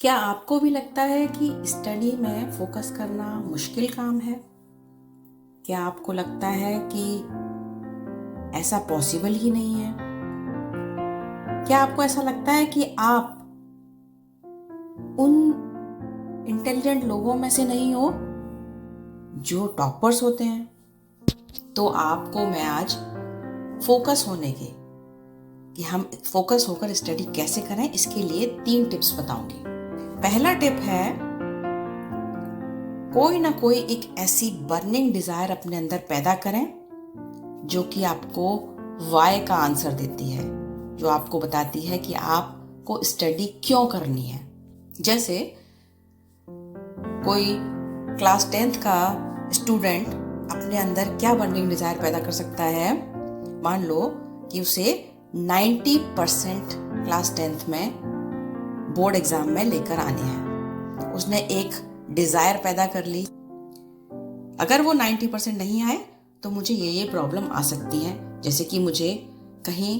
क्या आपको भी लगता है कि स्टडी में फोकस करना मुश्किल काम है? क्या आपको लगता है कि ऐसा पॉसिबल ही नहीं है? क्या आपको ऐसा लगता है कि आप उन इंटेलिजेंट लोगों में से नहीं हो जो टॉपर्स होते हैं? तो आपको मैं आज फोकस होने के कि हम फोकस होकर स्टडी कैसे करें इसके लिए 3 टिप्स बताऊंगी। पहला टिप है, कोई ना कोई एक ऐसी बर्निंग डिजायर अपने अंदर पैदा करें जो कि आपको वाई का आंसर देती है, जो आपको बताती है कि आपको स्टडी क्यों करनी है। जैसे कोई क्लास 10th का स्टूडेंट अपने अंदर क्या बर्निंग डिजायर पैदा कर सकता है। मान लो कि उसे 90% क्लास 10th में बोर्ड एग्जाम में लेकर आने हैं। उसने एक डिजायर पैदा कर ली, अगर वो 90% नहीं आए तो मुझे ये प्रॉब्लम आ सकती है, जैसे कि मुझे कहीं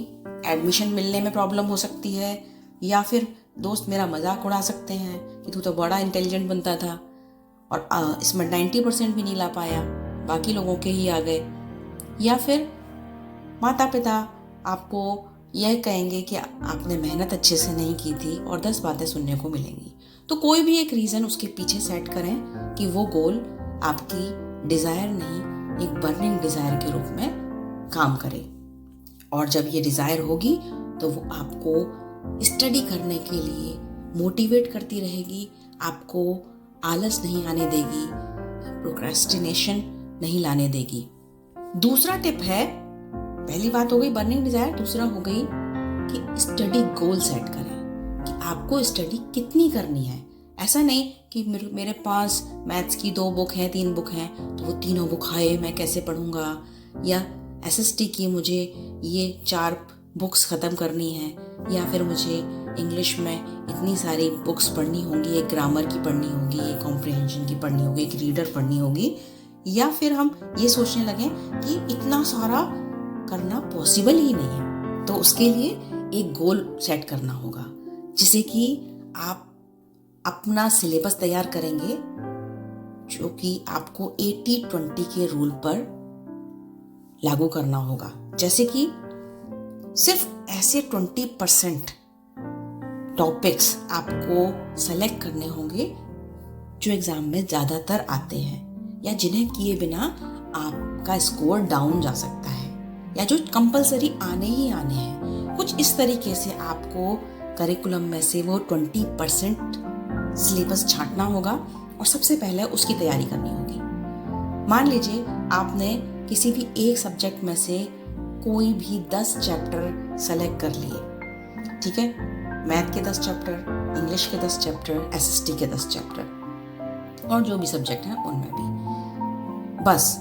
एडमिशन मिलने में प्रॉब्लम हो सकती है, या फिर दोस्त मेरा मजाक उड़ा सकते हैं कि तू तो बड़ा इंटेलिजेंट बनता था और इसमें 90% भी नहीं ला पाया, बाकी लोगों के ही आ गए। या फिर माता पिता आपको यह कहेंगे कि आपने मेहनत अच्छे से नहीं की थी और 10 बातें सुनने को मिलेंगी। तो कोई भी एक रीज़न उसके पीछे सेट करें कि वो गोल आपकी डिज़ायर नहीं, एक बर्निंग डिज़ायर के रूप में काम करे। और जब ये डिज़ायर होगी तो वो आपको स्टडी करने के लिए मोटिवेट करती रहेगी, आपको आलस नहीं आने देगी, प्रोक्रेस्टिनेशन नहीं लाने देगी। दूसरा टिप है, पहली बात हो गई बर्निंग डिजायर, दूसरा हो गई कि स्टडी गोल सेट करें कि आपको स्टडी कितनी करनी है। ऐसा नहीं कि मेरे पास मैथ्स की 2 बुक हैं, 3 बुक हैं, तो वो तीनों बुक हाय मैं कैसे पढ़ूंगा, या एसएसटी की मुझे ये 4 बुक्स ख़त्म करनी है, या फिर मुझे इंग्लिश में इतनी सारी बुक्स पढ़नी होंगी, एक ग्रामर की पढ़नी होगी, एक कॉम्प्रिहेंशन की पढ़नी होगी, एक रीडर पढ़नी होगी। या फिर हम ये सोचने लगे कि इतना सारा करना पॉसिबल ही नहीं है। तो उसके लिए एक गोल सेट करना होगा, जिसे कि आप अपना सिलेबस तैयार करेंगे, जो कि आपको 80-20 के रूल पर लागू करना होगा। जैसे कि सिर्फ ऐसे 20% टॉपिक्स आपको सेलेक्ट करने होंगे जो एग्जाम में ज्यादातर आते हैं, या जिन्हें किए बिना आपका स्कोर डाउन जा सकता है, या जो कंपलसरी आने ही आने हैं। कुछ इस तरीके से आपको करिकुलम में से वो 20% सिलेबस छांटना होगा और सबसे पहले उसकी तैयारी करनी होगी। मान लीजिए आपने किसी भी एक सब्जेक्ट में से कोई भी 10 चैप्टर सेलेक्ट कर लिए, ठीक है, मैथ के 10 चैप्टर, इंग्लिश के 10 चैप्टर, एसएसटी के 10 चैप्टर और जो भी सब्जेक्ट हैं उनमें भी। बस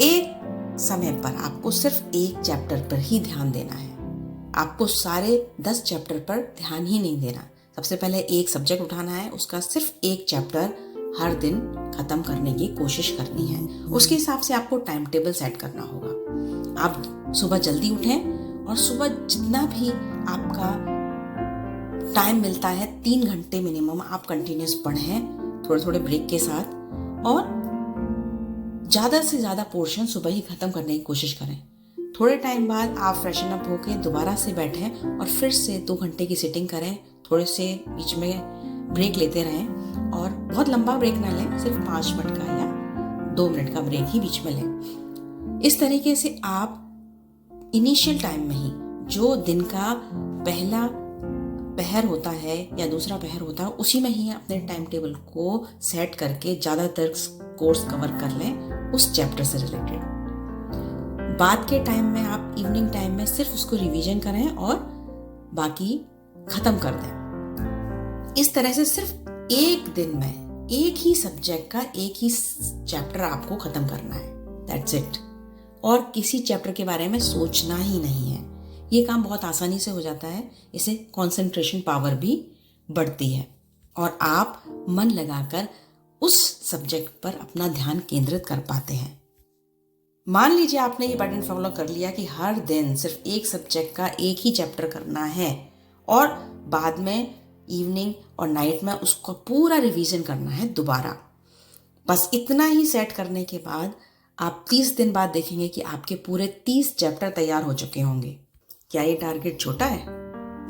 एक समय पर आपको सिर्फ एक चैप्टर पर ही ध्यान देना है, आपको सारे 10 चैप्टर पर ध्यान ही नहीं देना। सबसे पहले एक सब्जेक्ट उठाना है, उसका सिर्फ एक चैप्टर हर दिन खत्म करने की कोशिश करनी है। उसके हिसाब से आपको टाइम टेबल सेट करना होगा। आप सुबह जल्दी उठें और सुबह जितना भी आपका टाइम मिलता है 3 घंटे मिनिमम आप कंटिन्यूस पढ़ें, थोड़े थोड़े ब्रेक के साथ, और ज़्यादा से ज़्यादा पोर्शन सुबह ही ख़त्म करने की कोशिश करें। थोड़े टाइम बाद आप फ्रेशन अप होकर दोबारा से बैठें और फिर से 2 घंटे की सिटिंग करें, थोड़े से बीच में ब्रेक लेते रहें, और बहुत लंबा ब्रेक ना लें, सिर्फ 5 मिनट का या 2 मिनट का ब्रेक ही बीच में लें। इस तरीके से आप इनिशियल टाइम में ही, जो दिन का पहला पहर होता है या दूसरा पहर होता है, उसी में ही अपने टाइम टेबल को सेट करके ज़्यादातर कोर्स कवर कर लें उस चैप्टर से रिलेटेड। बाद के टाइम में आप इवनिंग टाइम में सिर्फ उसको रिवीजन करें और बाकी खत्म कर दें। इस तरह से सिर्फ एक दिन में एक ही सब्जेक्ट का एक ही चैप्टर आपको खत्म करना है, दैट्स इट। और किसी चैप्टर के बारे में सोचना ही नहीं है। ये काम बहुत आसानी से हो जाता है, इससे कंसंट्रेशन पावर भी बढ़ती है और आप मन लगाकर उस सब्जेक्ट पर अपना ध्यान केंद्रित कर पाते हैं। मान लीजिए आपने ये पैटर्न फॉलो कर लिया कि हर दिन सिर्फ एक सब्जेक्ट का एक ही चैप्टर करना है, और बाद में इवनिंग और नाइट में उसको पूरा रिवीजन करना है दोबारा। बस इतना ही सेट करने के बाद आप 30 दिन बाद देखेंगे कि आपके पूरे 30 चैप्टर तैयार हो चुके होंगे। क्या ये टारगेट छोटा है?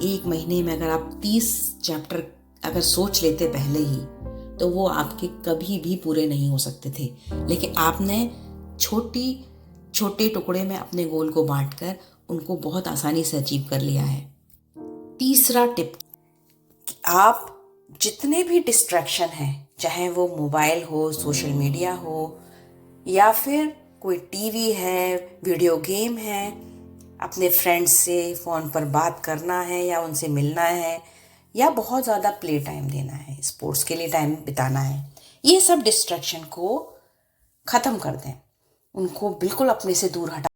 एक महीने में अगर आप 30 चैप्टर अगर सोच लेते पहले ही, तो वो आपके कभी भी पूरे नहीं हो सकते थे। लेकिन आपने छोटे टुकड़े में अपने गोल को बांटकर उनको बहुत आसानी से अचीव कर लिया है। तीसरा टिप, आप जितने भी डिस्ट्रैक्शन हैं, चाहे वो मोबाइल हो, सोशल मीडिया हो, या फिर कोई टीवी है, वीडियो गेम है, अपने फ्रेंड्स से फ़ोन पर बात करना है या उनसे मिलना है, या बहुत ज़्यादा प्ले टाइम देना है, स्पोर्ट्स के लिए टाइम बिताना है, ये सब डिस्ट्रैक्शन को ख़त्म कर दें, उनको बिल्कुल अपने से दूर हटा